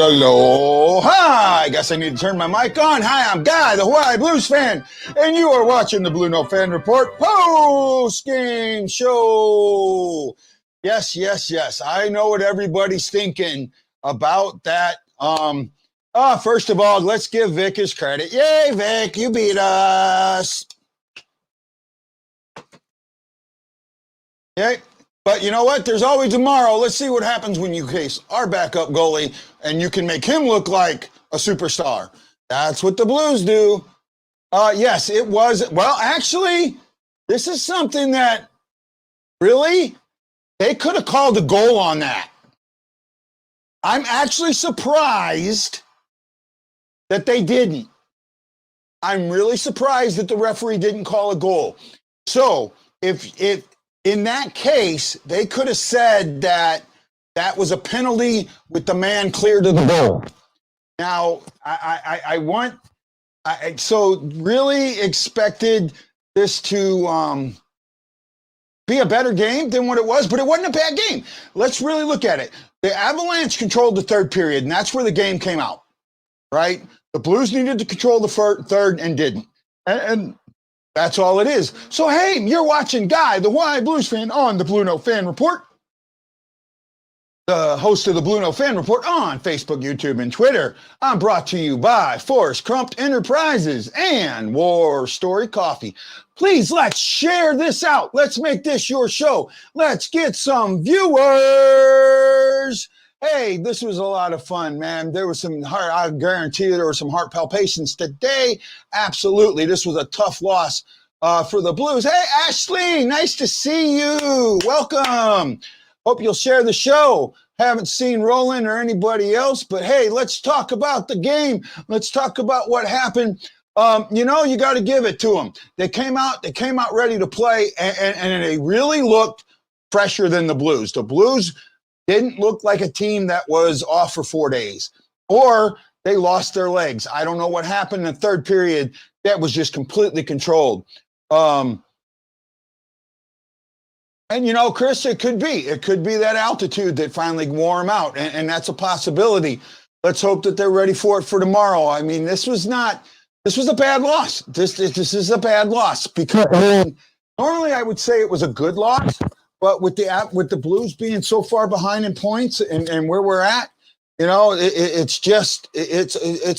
Hi, I guess I need to turn my mic on. Hi, I'm Guy, the Hawaii Blues fan, and you are watching the Blue Note Fan Report post-game show. Yes. I know what everybody's thinking about that. First of all, let's give Vic his credit. Yay, Vic, you beat us. Yay. But you know what? There's always tomorrow. Let's see what happens when you face our backup goalie and you can make him look like a superstar. That's what the Blues do. Yes, it was. Well, actually, this is something that really they could have called a goal on that. I'm actually surprised that they didn't. I'm really surprised that the referee didn't call a goal. So if in that case, they could have said that that was a penalty with the man clear to the goal. Now, I really expected this to be a better game than what it was, but it wasn't a bad game. Let's really look at it. The Avalanche controlled the third period, and that's where the game came out, right? The Blues needed to control the third and didn't. And that's all it is. So, hey, you're watching Guy, the Hawaii Blues fan, on the Blue Note Fan Report. The host of the Blue Note Fan Report on Facebook, YouTube, and Twitter. I'm brought to you by Forrest, Crump Enterprises and War Story Coffee. Please, let's share this out. Let's make this your show. Let's get some viewers. Hey, this was a lot of fun, man. There was some heart, I guarantee you there were some heart palpitations today. Absolutely. This was a tough loss for the Blues. Hey, Ashley, nice to see you. Welcome. Hope you'll share the show. Haven't seen Roland or anybody else, but hey, let's talk about the game. Let's talk about what happened. You got to give it to them. They came out ready to play, and they really looked fresher than the Blues. The Blues didn't look like a team that was off for 4 days, or they lost their legs. I don't know what happened in the third period. That was just completely controlled. And Chris, it could be that altitude that finally wore them out, and that's a possibility. Let's hope that they're ready for it for tomorrow. I mean, this was a bad loss. This is a bad loss because normally I would say it was a good loss. But with the Blues being so far behind in points and where we're at, it's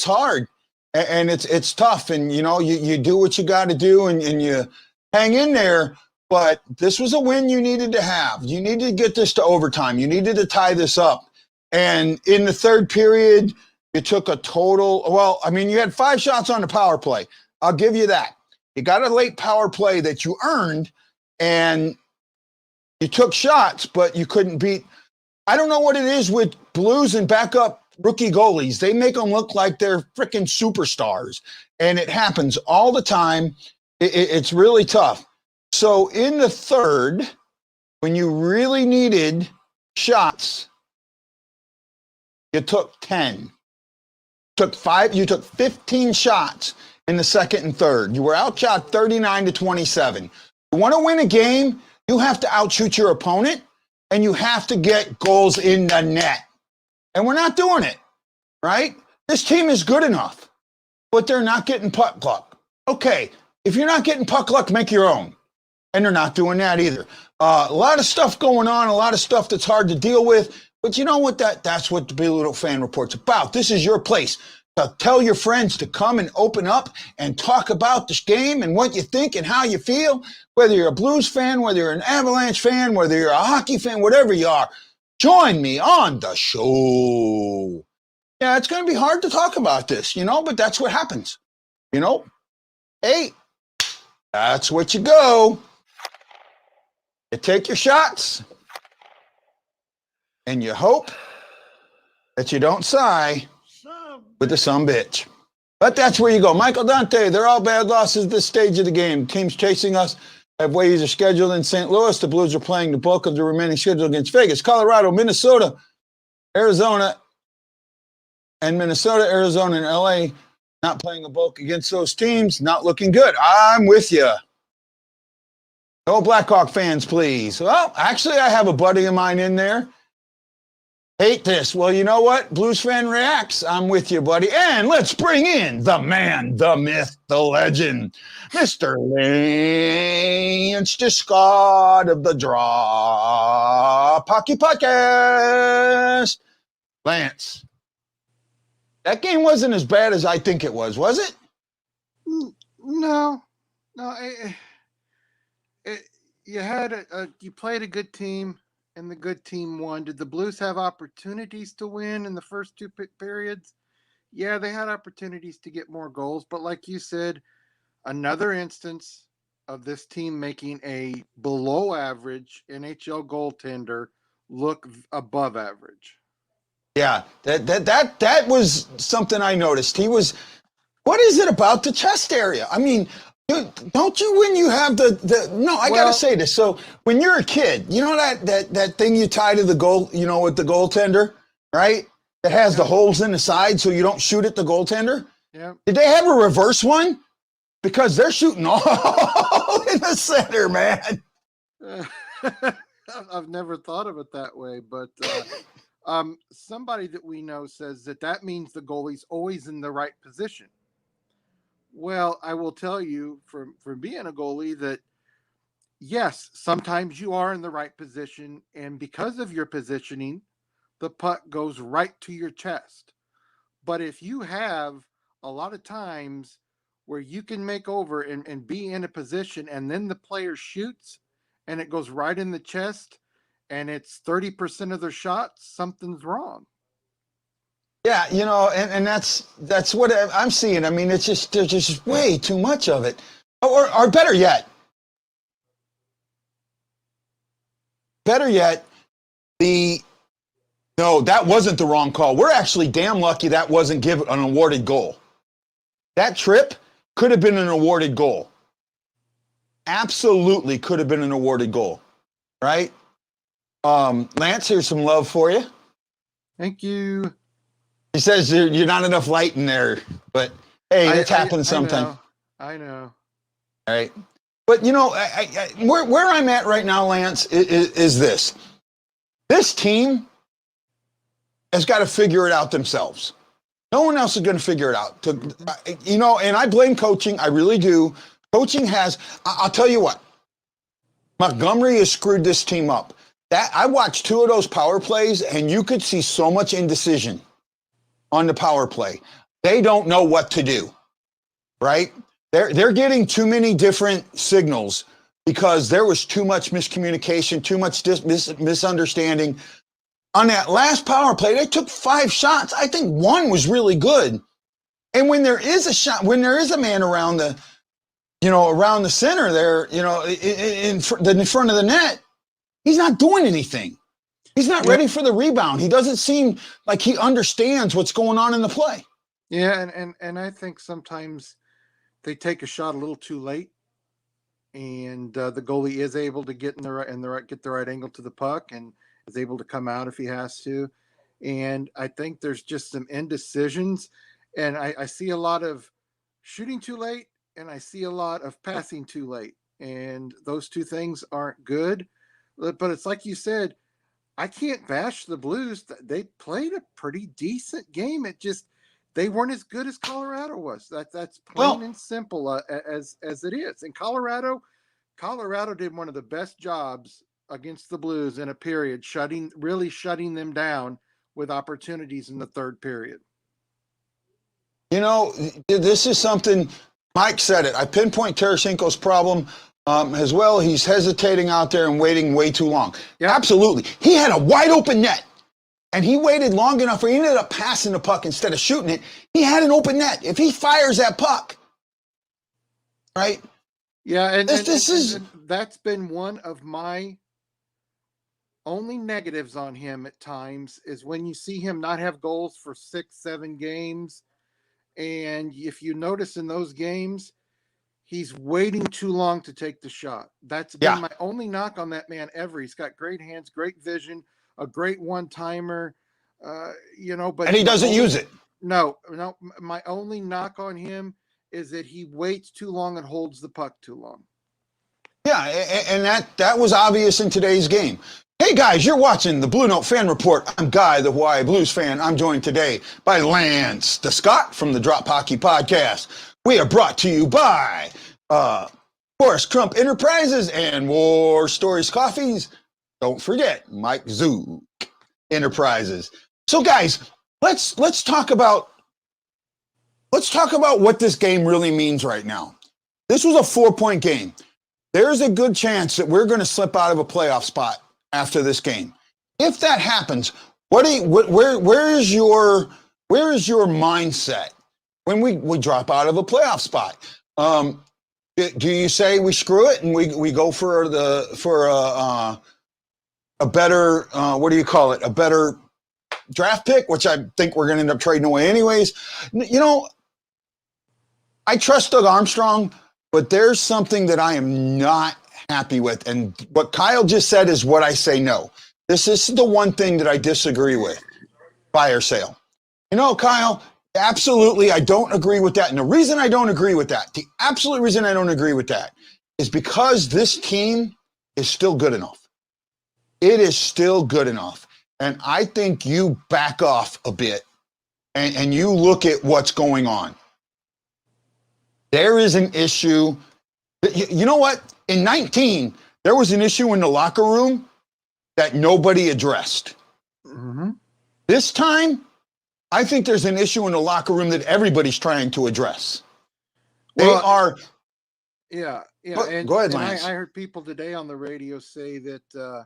hard and it's tough. And, you do what you got to do and you hang in there. But this was a win you needed to have. You needed to get this to overtime. You needed to tie this up. And in the third period, you took a total. You had 5 shots on the power play. I'll give you that. You got a late power play that you earned, and you took shots, but you couldn't beat. I don't know what it is with Blues and backup rookie goalies. They make them look like they're freaking superstars, and it happens all the time. It's really tough. So in the third, when you really needed shots, you took 10. You took 15 shots in the second and third. You were outshot 39-27. You want to win a game, you have to outshoot your opponent, and you have to get goals in the net. And we're not doing it, right? This team is good enough, but they're not getting puck luck. Okay, if you're not getting puck luck, make your own. And they're not doing that either. A lot of stuff going on, a lot of stuff that's hard to deal with. But you know what? That's what the Blue Note Fan Report's about. This is your place to tell your friends to come and open up and talk about this game and what you think and how you feel. Whether you're a Blues fan, whether you're an Avalanche fan, whether you're a hockey fan, whatever you are, join me on the show. Yeah, it's going to be hard to talk about this, but that's what happens. Hey, that's what you go. You take your shots, and you hope that you don't sigh with the sumbitch. But that's where you go. Michael Dante, they're all bad losses at this stage of the game. Teams chasing us have way easier schedule in St. Louis. The Blues are playing the bulk of the remaining schedule against Vegas, Colorado, Minnesota, Arizona, and Arizona, and LA. Not playing the bulk against those teams. Not looking good. I'm with you. No Blackhawk fans, please. Well, actually, I have a buddy of mine in there. Hate this. Well, you know what? Blues fan reacts. I'm with you, buddy. And let's bring in the man, the myth, the legend, Mr. Lance Scott of the Drop Hockey Podcast. Lance, that game wasn't as bad as I think it was it? No. You played a good team, and the good team won. Did the Blues have opportunities to win in the first two periods? Yeah, they had opportunities to get more goals, but like you said, another instance of this team making a below average NHL goaltender look above average. Yeah, that was something I noticed. He was, what is it about the chest area? I mean, don't you, when you have I gotta say this. So when you're a kid, you know that thing you tie to the goal, with the goaltender, right? That has the holes in the side so you don't shoot at the goaltender. Yeah. Did they have a reverse one? Because they're shooting all in the center, man. I've never thought of it that way, but somebody that we know says that means the goalie's always in the right position. Well, I will tell you from being a goalie that yes, sometimes you are in the right position, and because of your positioning, the puck goes right to your chest. But if you have a lot of times where you can make over and be in a position, and then the player shoots and it goes right in the chest, and it's 30% of their shots, something's wrong. Yeah, and that's what I'm seeing. I mean, there's just way too much of it. Or better yet, no, that wasn't the wrong call. We're actually damn lucky that wasn't given an awarded goal. That trip could have been an awarded goal. Absolutely could have been an awarded goal, right? Lance, here's some love for you. Thank you. He says you're not enough light in there, but hey, it's happened sometime. I know. All right. But, where I'm at right now, Lance, is this. This team has got to figure it out themselves. No one else is going to figure it out. And I blame coaching. I really do. Coaching I'll tell you what. Montgomery has screwed this team up. I watched two of those power plays, and you could see so much indecision on the power play. They don't know what to do, right? They're getting too many different signals because there was too much miscommunication, too much misunderstanding. On that last power play, they took 5 shots. I think one was really good. And when there is a shot, when there is a man around the center there, in front of the net, he's not doing anything. He's not ready for the rebound. He doesn't seem like he understands what's going on in the play. Yeah, and I think sometimes they take a shot a little too late, and the goalie is able to get get the right angle to the puck, and is able to come out if he has to. And I think there's just some indecisions, and I see a lot of shooting too late, and I see a lot of passing too late, and those two things aren't good. But it's like you said, I can't bash the Blues. They played a pretty decent game. It just, they weren't as good as Colorado was. That's plain and simple as it is. And Colorado did one of the best jobs against the Blues in a period, really shutting them down with opportunities in the third period. This is something, Mike said it. I pinpoint Tarasenko's problem as well. He's hesitating out there and waiting way too long. Yeah. Absolutely. He had a wide open net, and he waited long enough, or he ended up passing the puck instead of shooting it. He had an open net. If he fires that puck, right? Yeah, and that's been one of my only negatives on him at times, is when you see him not have goals for 6-7 games. And if you notice in those games, he's waiting too long to take the shot. That's been my only knock on that man ever. He's got great hands, great vision, a great one-timer, but... And he doesn't use it. No. My only knock on him is that he waits too long and holds the puck too long. Yeah, and that was obvious in today's game. Hey guys, you're watching the Blue Note Fan Report. I'm Guy, the Hawaii Blues fan. I'm joined today by Lance the Scott from the Drop Hockey Podcast. We are brought to you by Forrest, Crump Enterprises and War Stories Coffees. Don't forget Mike Zook Enterprises. So guys, let's talk about what this game really means right now. This was a 4-point game. There's a good chance that we're going to slip out of a playoff spot after this game. If that happens, where is your mindset when we drop out of a playoff spot? Do you say we screw it and we go for a better what do you call it? A better draft pick, which I think we're going to end up trading away anyways. You know, I trust Doug Armstrong, but there's something that I am not happy with. And what Kyle just said is what I say no. This is the one thing that I disagree with. Fire sale. You know, Kyle, absolutely, I don't agree with that. And the reason I don't agree with that, the absolute reason I don't agree with that is because this team is still good enough. It is still good enough. And I think you back off a bit and you look at what's going on. There is an issue. You know what? In 19, there was an issue in the locker room that nobody addressed. Mm-hmm. This time, I think there's an issue in the locker room that everybody's trying to address. Yeah. Go ahead, Lance. I heard people today on the radio say that,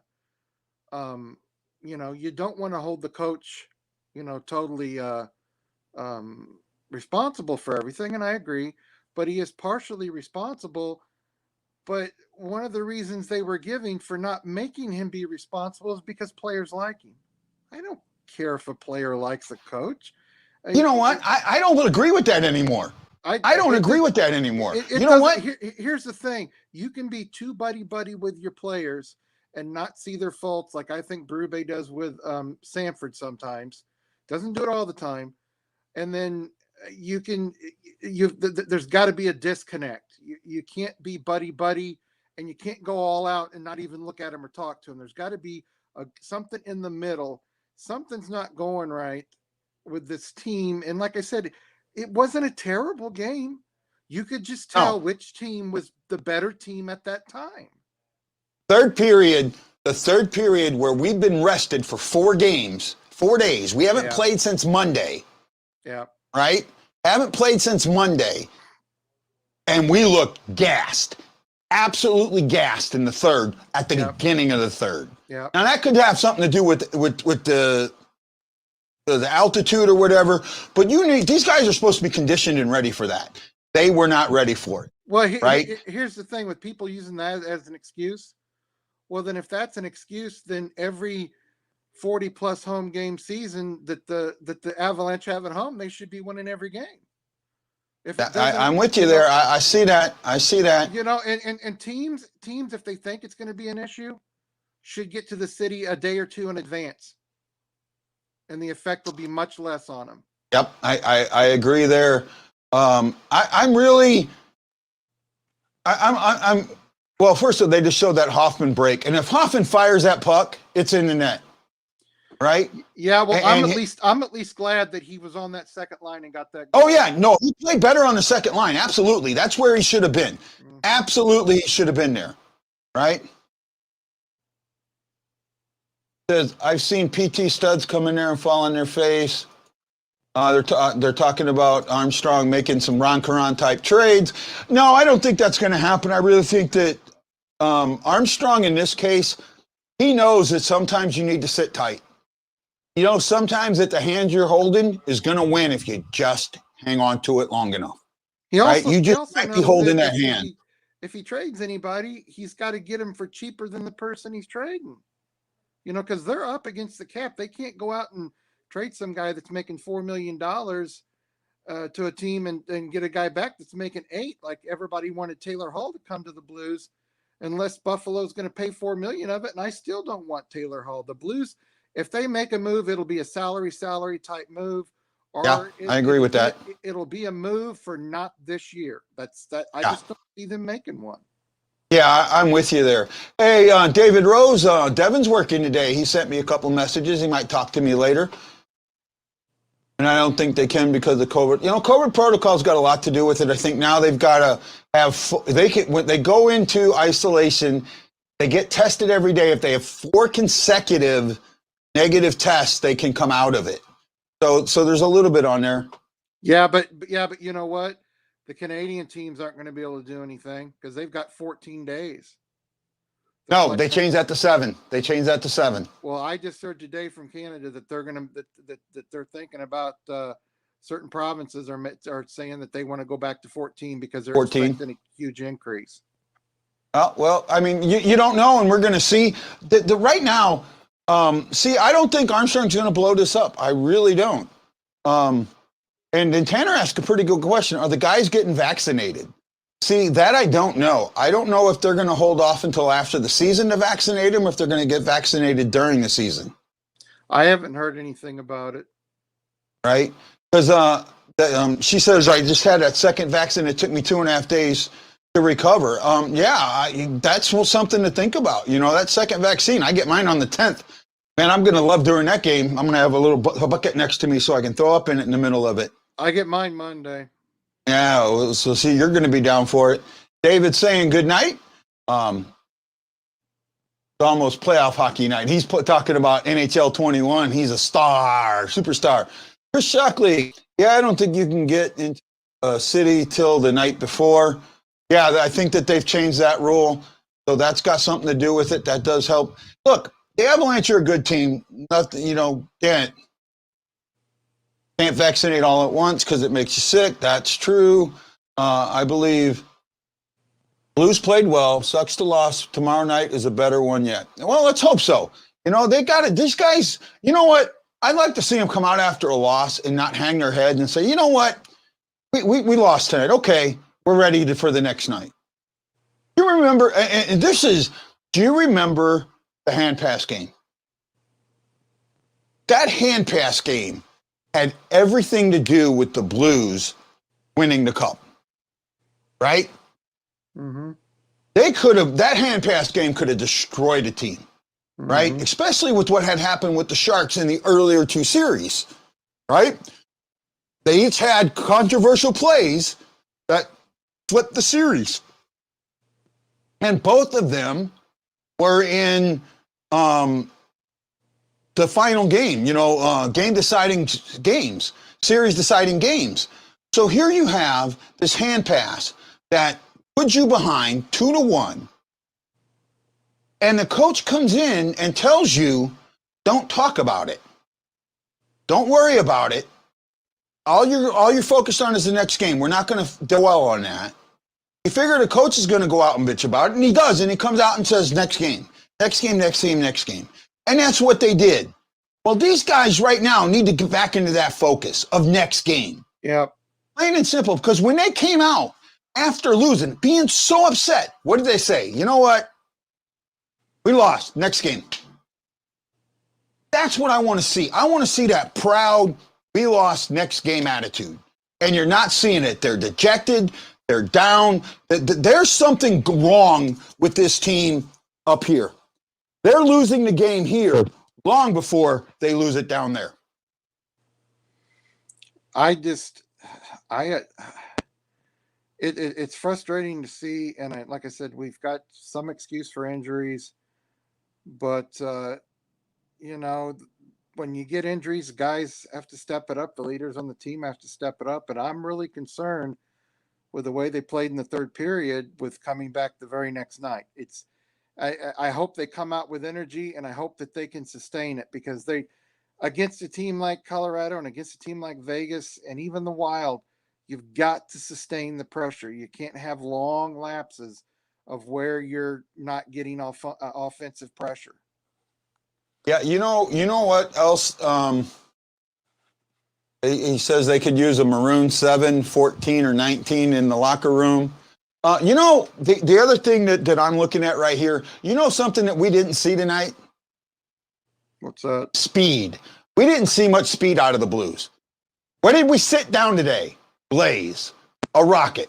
you don't want to hold the coach, totally responsible for everything. And I agree. But he is partially responsible. But one of the reasons they were giving for not making him be responsible is because players like him. I don't care if a player likes a coach. You know what? I don't agree with that anymore. I don't agree with that anymore. You know what? Here's the thing. You can be too buddy-buddy with your players and not see their faults like I think Berube does with Sanford sometimes. Doesn't do it all the time. And then there's got to be a disconnect. You can't be buddy and you can't go all out and not even look at him or talk to him. There's got to be something in the middle. Something's not going right with this team. And like I said, it wasn't a terrible game. You could just tell which team was the better team at that time. The third period where we've been rested for 4 days. We haven't played since Monday. Yeah. Right? Haven't played since Monday. And we looked gassed. Absolutely gassed in the third, at the beginning of the third. Yeah. Now that could have something to do with the altitude or whatever, but these guys are supposed to be conditioned and ready for that. They were not ready for it. Well, right? Here's the thing with people using that as an excuse. Well, then if that's an excuse, then every 40 plus home game season that the Avalanche have at home, they should be winning every game. I'm with you there. I see that. And teams, if they think it's going to be an issue, should get to the city a day or two in advance, and the effect will be much less on them. Yep, I agree there. Well, first of all, they just showed that Hoffman break, and if Hoffman fires that puck, it's in the net. Right? Yeah, well, I'm at least glad that he was on that second line and got that goal. Oh yeah, no, he played better on the second line. Absolutely. That's where he should have been. Mm-hmm. Absolutely, he should have been there. Right? Says, I've seen PT studs come in there and fall on their face. They're talking about Armstrong making some Ron Caron type trades. No, I don't think that's going to happen. I really think that Armstrong in this case, he knows that sometimes you need to sit tight. Sometimes that the hand you're holding is going to win if you just hang on to it long enough. Right? You just might be holding that hand. If he trades anybody, he's got to get him for cheaper than the person he's trading. Because they're up against the cap. They can't go out and trade some guy that's making $4 million to a team and get a guy back that's making $8 million. Like everybody wanted Taylor Hall to come to the Blues, unless Buffalo's going to pay $4 million of it. And I still don't want Taylor Hall. The Blues, if they make a move, it'll be a salary type move. Or I agree with that. It'll be a move for not this year. I just don't see them making one. Yeah, I'm with you there. Hey, David Rose, Devin's working today. He sent me a couple messages. He might talk to me later. And I don't think they can because of COVID. You know, COVID protocol's got a lot to do with it. I think now they've got to have, when they go into isolation, they get tested every day. If they have 4 consecutive negative tests, they can come out of it. So there's a little bit on there. Yeah, but you know what? The Canadian teams aren't going to be able to do anything because they've got 14 days. No, they changed that to 7. They changed that to 7. Well, I just heard today from Canada that they're going to that they're thinking about certain provinces are saying that they want to go back to 14 because they're 14. expecting a huge increase. Well, I mean, you don't know, and we're going to see. The right now, I don't think Armstrong's going to blow this up. I really don't. And then Tanner asked a pretty good question. Are the guys getting vaccinated? See, that I don't know. I don't know if they're going to hold off until after the season to vaccinate them, or if they're going to get vaccinated during the season. I haven't heard anything about it. Right? Because she says, I just had that second vaccine. It took me 2.5 days to recover. That's something to think about. You know, that second vaccine, I get mine on the 10th. Man, I'm going to love during that game. I'm going to have a little bucket next to me so I can throw up in it in the middle of it. I get mine Monday. Yeah, so see, you're going to be down for it. David's saying good night. It's almost playoff hockey night. He's talking about NHL 21. He's a superstar. Chris Shockley, I don't think you can get into a city till the night before. Yeah, I think that they've changed that rule. So that's got something to do with it. That does help. Look, the Avalanche are a good team. Nothing, can't vaccinate all at once because it makes you sick. That's true. I believe Blues played well. Sucks to loss. Tomorrow night is a better one yet. Well, let's hope so. You know, they got it. These guys, you know what? I'd like to see them come out after a loss and not hang their head and say, you know what? We lost tonight. Okay, we're ready for the next night. You remember, do you remember the hand pass game? That hand pass game had everything to do with the Blues winning the cup, right? Mm-hmm. That hand pass game could have destroyed a team, right? Mm-hmm. Especially with what had happened with the Sharks in the earlier 2 series, right? They each had controversial plays that flipped the series. And both of them were in the final game, game-deciding games, series-deciding games. So here you have this hand pass that puts you behind 2-1, and the coach comes in and tells you, don't talk about it. Don't worry about it. All you're focused on is the next game. We're not going to dwell on that. You figure the coach is going to go out and bitch about it, and he does, and he comes out and says, next game, next game, next game, next game. And that's what they did. Well, these guys right now need to get back into that focus of next game. Yeah. Plain and simple, because when they came out after losing, being so upset, what did they say? You know what? We lost. Next game. That's what I want to see. I want to see that proud, we lost, next game attitude. And you're not seeing it. They're dejected. They're down. There's something wrong with this team up here. They're losing the game here long before they lose it down there. It's frustrating to see, and like I said, we've got some excuse for injuries, but when you get injuries, guys have to step it up. The leaders on the team have to step it up, and I'm really concerned with the way they played in the third period with coming back the very next night. I hope they come out with energy, and I hope that they can sustain it, because against a team like Colorado and against a team like Vegas and even the Wild, you've got to sustain the pressure. You can't have long lapses of where you're not getting offensive pressure. Yeah, you know what else? He says they could use a maroon 7, 14, or 19 in the locker room. The other thing that I'm looking at right here, something that we didn't see tonight? What's that? Speed. We didn't see much speed out of the Blues. Where did we sit down today? Blaze. A rocket.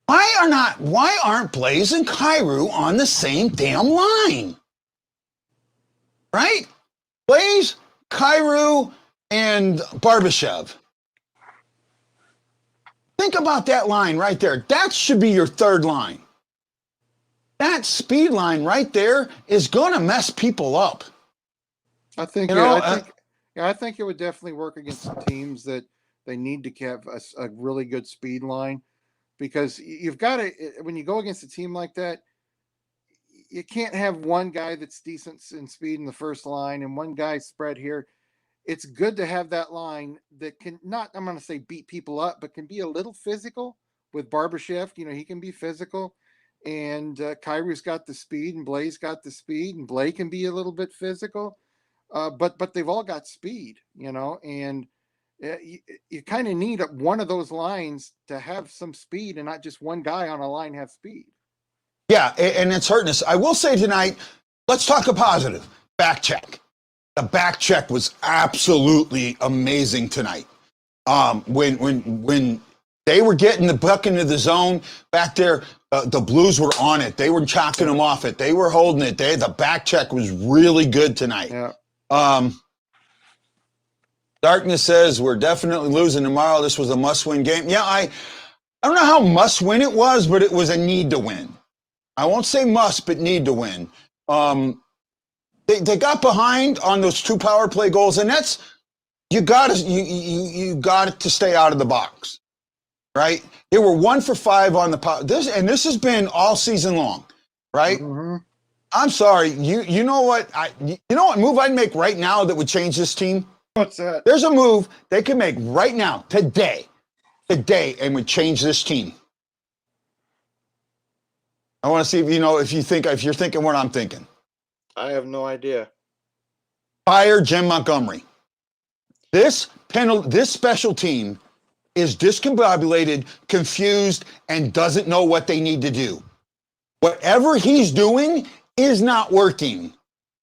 Why why aren't Blaze and Kyrou on the same damn line? Right? Blaze, Kyrou, and Barbashev. Think about that line right there. That should be your third line. That speed line right there is going to mess people up. I think You know, I think it would definitely work against the teams that they need to have a really good speed line, because you've got to, when you go against a team like that, you can't have one guy that's decent in speed in the first line and one guy spread here. It's good to have that line that can not, I'm going to say beat people up, but can be a little physical. With Barbashev, he can be physical, and Kyrie's got the speed, and Blaze got the speed, and Blake can be a little bit physical. But they've all got speed, and you kind of need one of those lines to have some speed, and not just one guy on a line have speed. yeah, and it's hurting us. I will say tonight, let's talk a positive. Back check. The back check was absolutely amazing tonight. When they were getting the puck into the zone back there, the Blues were on it. They were chopping them off it. They were holding it. The back check was really good tonight. Yeah. Darkness says we're definitely losing tomorrow. This was a must-win game. Yeah, I don't know how must-win it was, but it was a need to win. I won't say must, but need to win. They got behind on those 2 power play goals, and that's you got to stay out of the box, right? They were 1 for 5 on the power. This has been all season long, right? Mm-hmm. I'm sorry. You know what move I'd make right now that would change this team? What's that? There's a move they could make right now, today, and would change this team. I want to see if you're thinking what I'm thinking. I have no idea. Fire Jim Montgomery. This special team is discombobulated, confused, and doesn't know what they need to do. Whatever he's doing is not working.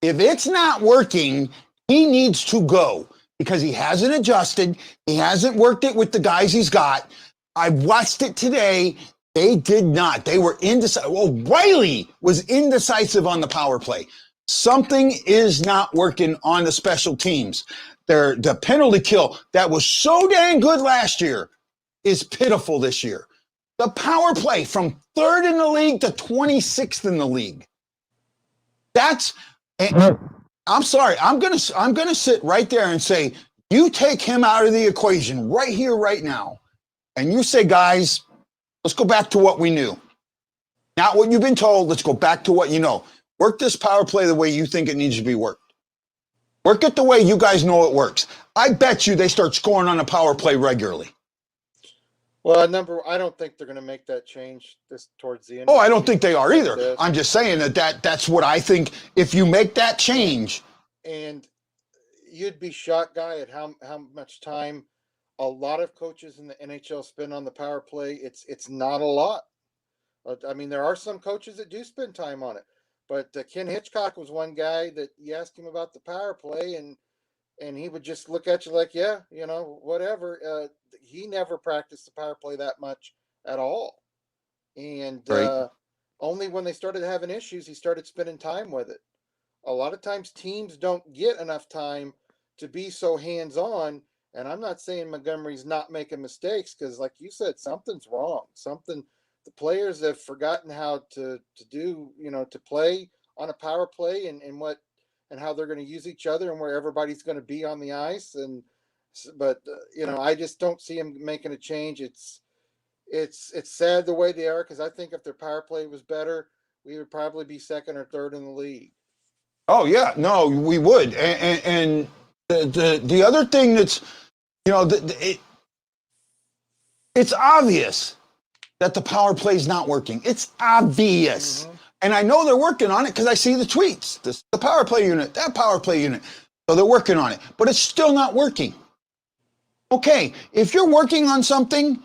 If it's not working, he needs to go because he hasn't adjusted. He hasn't worked it with the guys he's got. I watched it today. They did not. They were indecisive. Well, Riley was indecisive on the power play. Something is not working on the special teams. The penalty kill that was so dang good last year is pitiful this year. The power play from 3rd in the league to 26th in the league. I'm sorry. I'm gonna sit right there and say, you take him out of the equation right here, right now, and you say, guys, let's go back to what we knew. Not what you've been told. Let's go back to what you know. Work this power play the way you think it needs to be worked. Work it the way you guys know it works. I bet you they start scoring on a power play regularly. Well, I don't think they're going to make that change towards the end. Oh, I don't think they are either. I'm just saying that's what I think. If you make that change, and you'd be shocked, Guy, at how much time a lot of coaches in the NHL spend on the power play. It's not a lot. I mean, there are some coaches that do spend time on it, but Ken Hitchcock was one guy that you asked him about the power play, and he would just look at you like, yeah, whatever. He never practiced the power play that much at all. And right. Only when they started having issues, he started spending time with it. A lot of times teams don't get enough time to be so hands-on. And I'm not saying Montgomery's not making mistakes, because like you said, something's wrong. The players have forgotten how to do, to play on a power play and how they're going to use each other and where everybody's going to be on the ice. But I just don't see him making a change. It's sad the way they are, because I think if their power play was better, we would probably be 2nd or 3rd in the league. Oh yeah, no, we would. And the other thing that's, it's obvious that the power play is not working. It's obvious. Mm-hmm. And I know they're working on it because I see the tweets. The power play unit, that power play unit. So they're working on it, but it's still not working. Okay, if you're working on something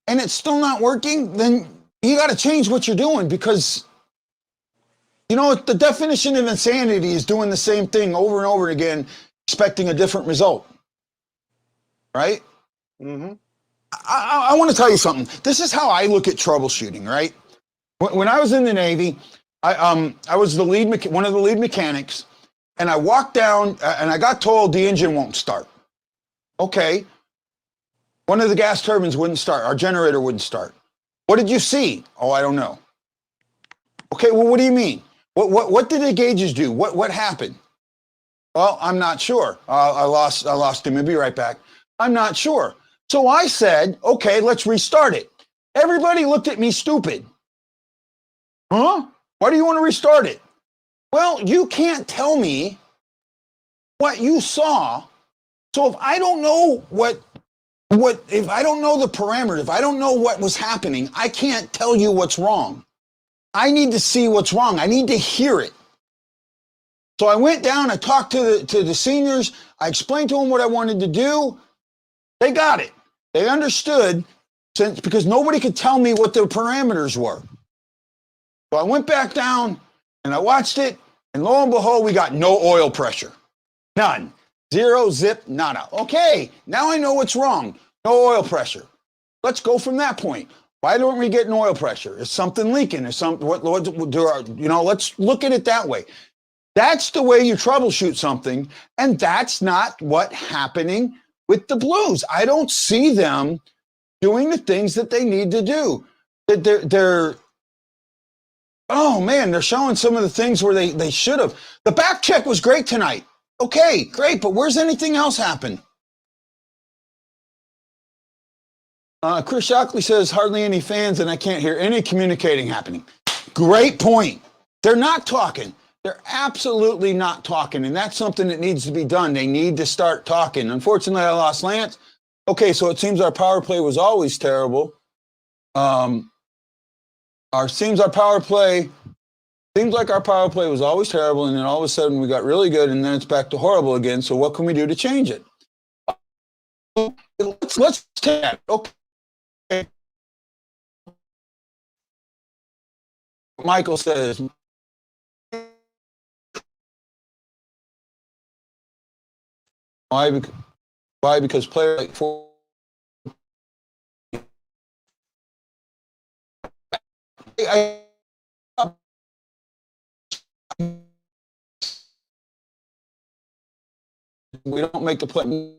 and it's still not working, then you got to change what you're doing, because, the definition of insanity is doing the same thing over and over again, expecting a different result. Right? Mm-hmm. I want to tell you something. This is how I look at troubleshooting, right? When I was in the Navy, I was one of the lead mechanics, and I walked down and I got told the engine won't start. Okay. One of the gas turbines wouldn't start. Our generator wouldn't start. What did you see? Oh, I don't know. Okay, well, what do you mean? What did the gauges do? What happened? Well, I'm not sure. I lost him. He'll be right back. I'm not sure. So I said, okay, let's restart it. Everybody looked at me stupid. Huh? Why do you want to restart it? Well, you can't tell me what you saw. So if I don't know if I don't know the parameters, if I don't know what was happening, I can't tell you what's wrong. I need to see what's wrong. I need to hear it. So I went down, I talked to the seniors, I explained to them what I wanted to do. They got it. They understood because nobody could tell me what the parameters were. So I went back down and I watched it, and lo and behold, we got no oil pressure. None. Zero, zip, nada. Okay, now I know what's wrong. No oil pressure. Let's go from that point. Why don't we get an oil pressure? Is something leaking? Let's look at it that way. That's the way you troubleshoot something, and that's not what's happening with the Blues. I don't see them doing the things that they need to do. Oh man, they're showing some of the things where they should have. The back check was great tonight. Okay, great, but where's anything else happen? Chris Shockley says, hardly any fans, and I can't hear any communicating happening. Great point. They're not talking. They're absolutely not talking, and that's something that needs to be done. They need to start talking. Unfortunately, I lost Lance. Okay, so it seems our power play was always terrible. Seems like our power play was always terrible, and then all of a sudden we got really good, and then it's back to horrible again. So what can we do to change it? Let's take that. Okay. Michael says, why? Because players like Forrest. We don't make the play.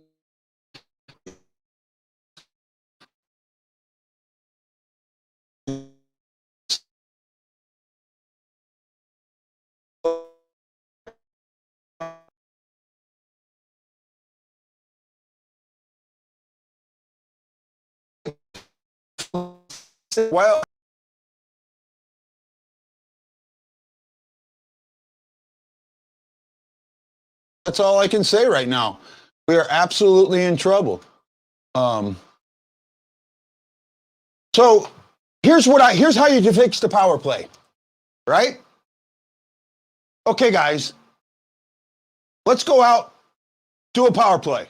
Well, that's all I can say right now. We are absolutely in trouble. So here's how you fix the power play, right? Okay, guys, let's go out, do a power play.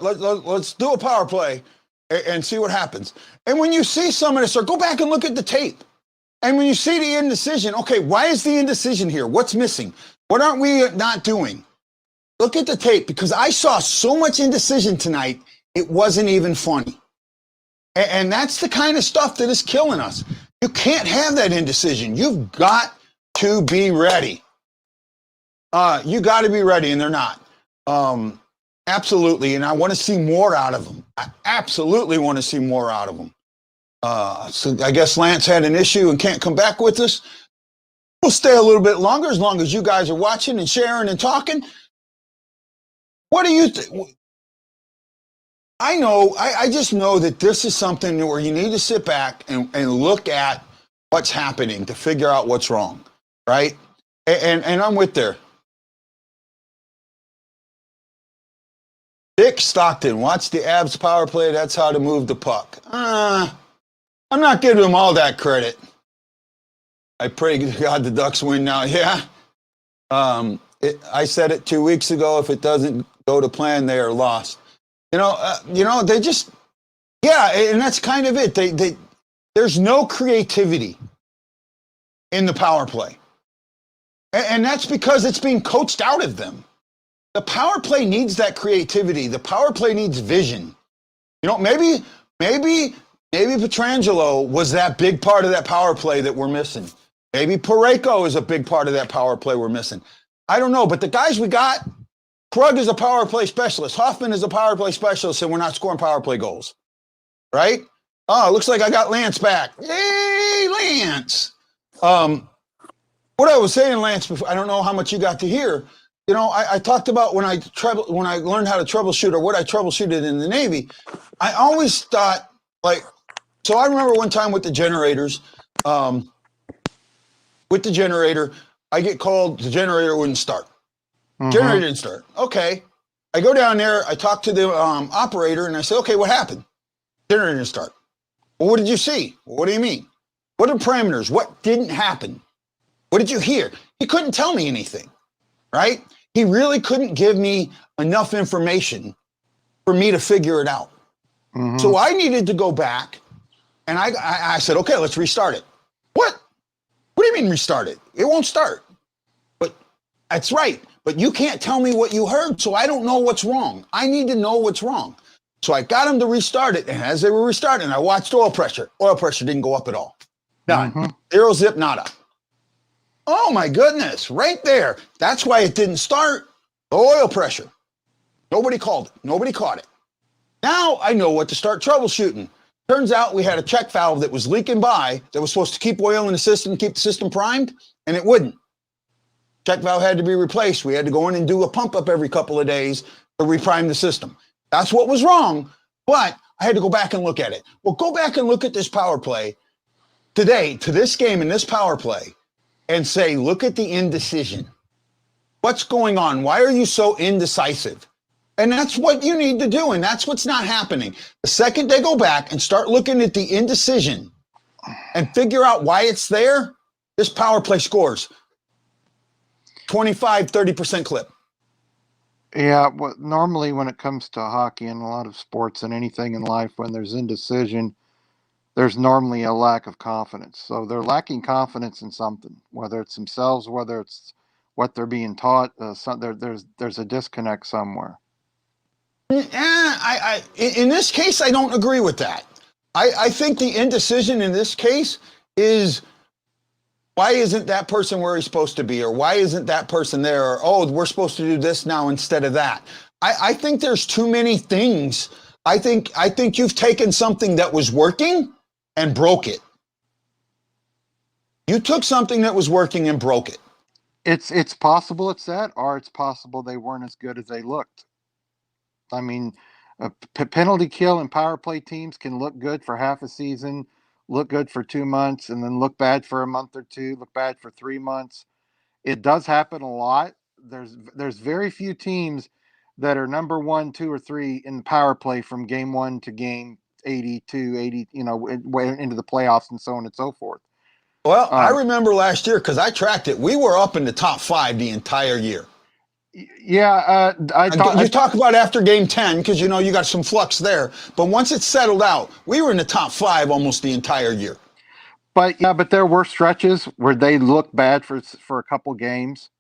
Let's do a power play and see what happens. And when you see some of this, or go back and look at the tape. And when you see the indecision, okay, why is the indecision here? What's missing? What aren't we not doing? Look at the tape, because I saw so much indecision tonight, it wasn't even funny. And that's the kind of stuff that is killing us. You can't have that indecision. You've got to be ready. You got to be ready, and they're not. Absolutely, and I want to see more out of them. I absolutely want to see more out of them. So I guess Lance had an issue and can't come back with us. We'll stay a little bit longer, as long as you guys are watching and sharing and talking. What do you think? I just know that this is something where you need to sit back and look at what's happening to figure out what's wrong, right? And I'm with there. Dick Stockton, watch the Abs power play. That's how to move the puck. I'm not giving them all that credit. I pray to God the Ducks win now. Yeah. I said it 2 weeks ago. If it doesn't go to plan, they are lost. They just, yeah, and that's kind of it. There's no creativity in the power play. And that's because it's being coached out of them. The power play needs that creativity. The power play needs vision. Maybe Maybe Petrangelo was that big part of that power play that we're missing. Maybe Parayko is a big part of that power play we're missing. I don't know, but the guys we got, Krug is a power play specialist. Hoffman is a power play specialist, and we're not scoring power play goals, right? Oh, it looks like I got Lance back. Yay, Lance! What I was saying, Lance, before, I don't know how much you got to hear. You know, I talked about when I learned how to troubleshoot, or what I troubleshooted in the Navy. I always thought, like, so I remember one time with the generators. With the generator, I get called. The generator wouldn't start. Generator didn't start. Okay. I go down there. I talk to the operator, and I say, okay, what happened? Generator didn't start. Well, what did you see? What do you mean? What are the parameters? What didn't happen? What did you hear? He couldn't tell me anything, right? He really couldn't give me enough information for me to figure it out. So I needed to go back, and I said, okay, let's restart it. What? What do you mean restart it? It won't start. But that's right. But you can't tell me what you heard, so I don't know what's wrong. I need to know what's wrong. So I got him to restart it, and as they were restarting, I watched oil pressure. Oil pressure didn't go up at all. None. Zero, zip, nada. Oh my goodness, right there. That's why it didn't start. The oil pressure. Nobody called it. Nobody caught it. Now I know what to start troubleshooting. Turns out we had a check valve that was leaking by that was supposed to keep oil in the system, keep the system primed, and it wouldn't. Check valve had to be replaced. We had to go in and do a pump up every couple of days to reprime the system. That's what was wrong, but I had to go back and look at it. Well, go back and look at this power play today, to this game and this power play, and say, look at the indecision. What's going on? Why are you so indecisive? And that's what you need to do, and that's what's not happening. The second they go back and start looking at the indecision and figure out why it's there, this power play scores 25, 30% clip. Yeah, well, normally when it comes to hockey and a lot of sports and anything in life, when there's indecision, there's normally a lack of confidence. So they're lacking confidence in something, whether it's themselves, whether it's what they're being taught. There's a disconnect somewhere. In this case, I don't agree with that. I think the indecision in this case is, why isn't that person where he's supposed to be? Or why isn't that person there? Or, oh, we're supposed to do this now instead of that. I think there's too many things. I think you've taken something that was working and broke it. You took something that was working and broke it. It's possible it's that, or it's possible they weren't as good as they looked. I mean, penalty kill and power play teams can look good for half a season, look good for 2 months, and then look bad for a month or two, look bad for 3 months. It does happen a lot. There's very few teams that are number 1, 2, or 3 in the power play from game 1 to game 82, 80, into the playoffs and so on and so forth. Well, I remember last year, because I tracked it, we were up in the top 5 the entire year. Yeah, you talk about after game 10, because you got some flux there. But once it settled out, we were in the top 5 almost the entire year. But there were stretches where they looked bad for a couple games.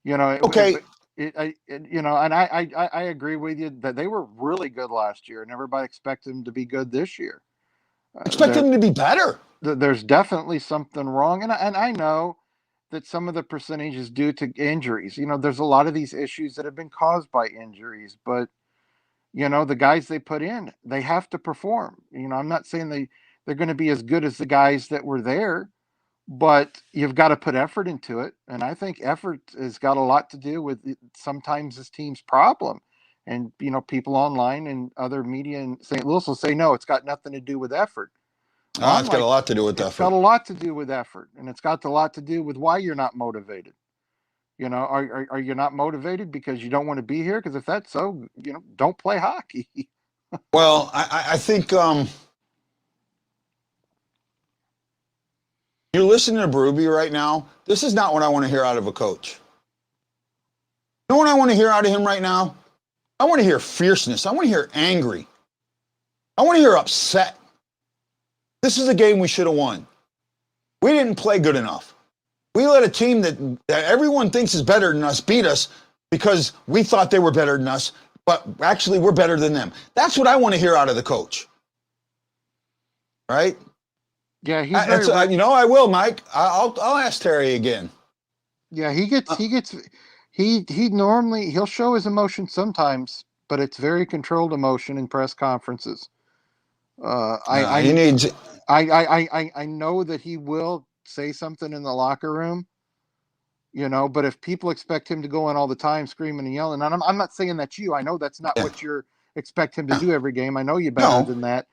Okay. And I agree with you that they were really good last year, and everybody expected them to be good this year. Expect them to be better. There's definitely something wrong, and I know that some of the percentage is due to injuries. There's a lot of these issues that have been caused by injuries, but the guys they put in, they have to perform. I'm not saying they're going to be as good as the guys that were there, but you've got to put effort into it. And I think effort has got a lot to do with sometimes this team's problem. And, people online and other media in St. Louis will say, no, it's got nothing to do with effort. It's got a lot to do with effort. It's got a lot to do with effort. And it's got a lot to do with why you're not motivated. Are you not motivated because you don't want to be here? Because if that's so, don't play hockey. Well, I think you're listening to Berube right now. This is not what I want to hear out of a coach. You know what I want to hear out of him right now? I want to hear fierceness. I want to hear angry. I want to hear upset. This is a game we should have won. We didn't play good enough. We let a team that everyone thinks is better than us beat us because we thought they were better than us, but actually we're better than them. That's what I want to hear out of the coach. right? Yeah, he's very. You know, I will, Mike. I'll ask Terry again. Yeah, he normally he'll show his emotion sometimes, but it's very controlled emotion in press conferences. He needs. I know that he will say something in the locker room, but if people expect him to go in all the time screaming and yelling, and I'm not saying that's you. I know that's not Yeah, what you're expect him to do every game. I know you better no, than that,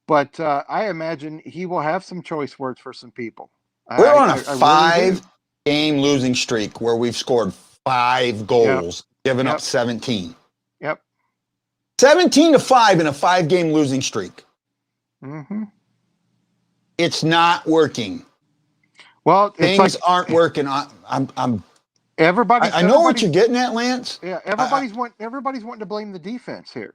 but I imagine he will have some choice words for some people. we're on a I really do. 5-game losing streak where we've scored 5 Yep. goals, given up Yep. 17. Yep. 17-5 in a 5-game losing streak. Mm-hmm. It's not working. Well, it's Things like aren't working. I know what you're everybody's getting at, Lance. yeah, I, everybody's wanting to blame the defense here.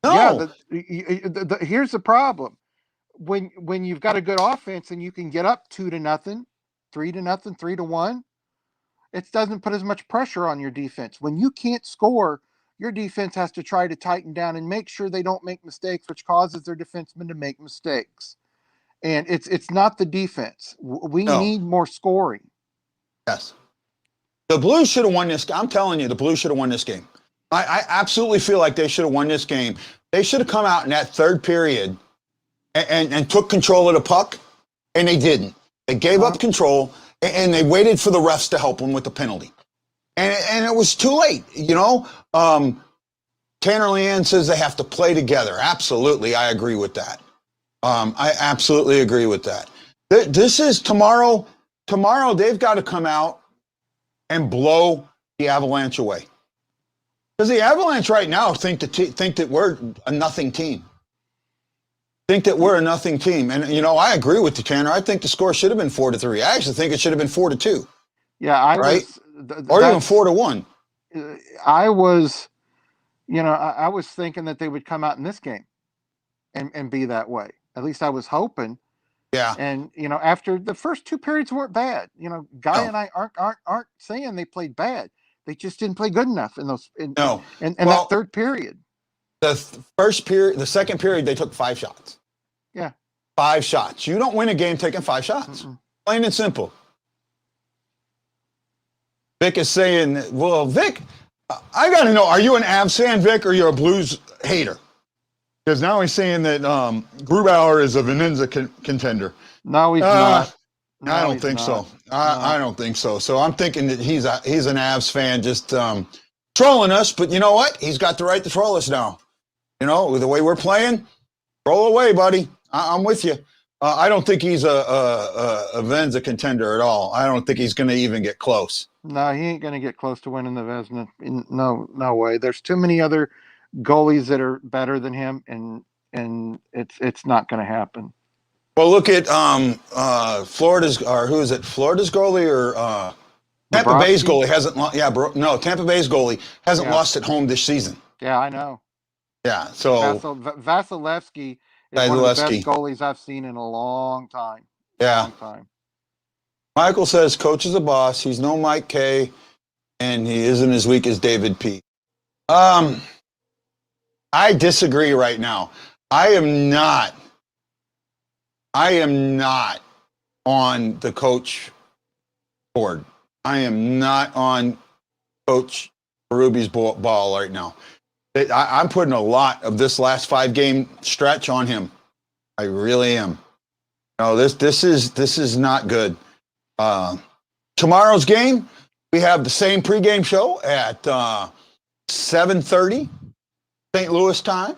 Yeah, no, here's the problem. When you've got a good offense and you can get up 2-0, 3-0, 3-1, it doesn't put as much pressure on your defense. When you can't score, your defense has to try to tighten down and make sure they don't make mistakes, which causes their defensemen to make mistakes. And it's not the defense. We no, need more scoring. yes. The Blues should have won this. I'm telling you, the Blues should have won this game. I absolutely feel like they should have won this game. They should have come out in that third period and took control of the puck, and they didn't. They gave up control, and they waited for the refs to help them with the penalty. And it was too late, Tanner Leanne says they have to play together. Absolutely, I agree with that. I absolutely agree with that. This is tomorrow. Tomorrow, they've got to come out and blow the Avalanche away. Because the Avalanche right now think that we're a nothing team. Think that we're a nothing team. And, I agree with you, Tanner. I think the score should have been 4-3. I actually think it should have been 4-2. Yeah, right? Or even 4-1. I was, I was thinking that they would come out in this game and be that way. At least I was hoping. Yeah. And after the first 2 periods weren't bad. Guy No. and I aren't saying they played bad. They just didn't play good enough in those in that third period. The first period, the second period, they took 5 shots. Yeah. 5 shots. You don't win a game taking 5 shots. Plain and simple. Vic is saying, well, Vic, I got to know, are you an Avs fan, Vic, or you're a Blues hater? Because now he's saying that Grubauer is a Venenza contender. No, he's not. No, I don't think so. I don't think so. So I'm thinking that he's an Avs fan just trolling us. But you know what? He's got the right to troll us now. With the way we're playing, roll away, buddy. I'm with you. I don't think he's a Venenza contender at all. I don't think he's going to even get close. No, he ain't going to get close to winning the Vezina. No way. There's too many other goalies that are better than him, and it's not going to happen. Well, look at Florida's, or who is it? Florida's goalie or Tampa Bay's goalie hasn't lost. Yeah, bro. No, Tampa Bay's goalie hasn't lost at home this season. Yeah, I know. Yeah, so Vasilevsky is one of the best goalies I've seen in a long time. Yeah. Long time. Michael says, Coach is a boss. He's no Mike K, and he isn't as weak as David P. I disagree right now. I am not on the coach board. I am not on Coach Ruby's ball right now. I'm putting a lot of this last 5-game stretch on him. I really am. No, this is not good. Tomorrow's game, we have the same pregame show at 7:30 St. Louis time,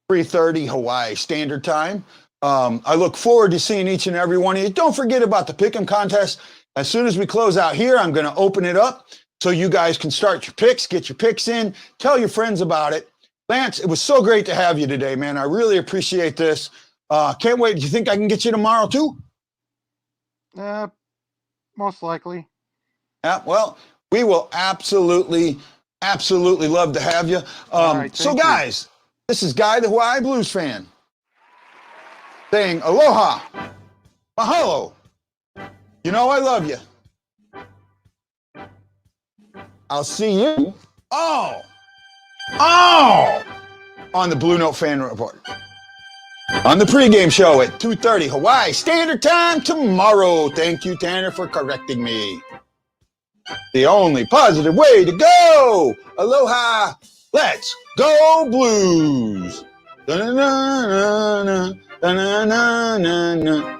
3:30 Hawaii Standard Time. I look forward to seeing each and every one of you. Don't forget about the Pick'em contest. As soon as we close out here, I'm going to open it up so you guys can start your picks, get your picks in, tell your friends about it. Lance, it was so great to have you today, man. I really appreciate this. Can't wait. Do you think I can get you tomorrow too? Most likely. Yeah, well, we will absolutely love to have you. So guys, this is Guy the Hawaii Blues fan saying aloha, mahalo. I love you. I'll see you on the Blue Note Fan Report. on the pregame show at 2:30 Hawaii Standard Time tomorrow. Thank you, Tanner, for correcting me. The only positive way to go. Aloha. Let's go Blues. Da-na-na-na-na, da-na-na-na-na.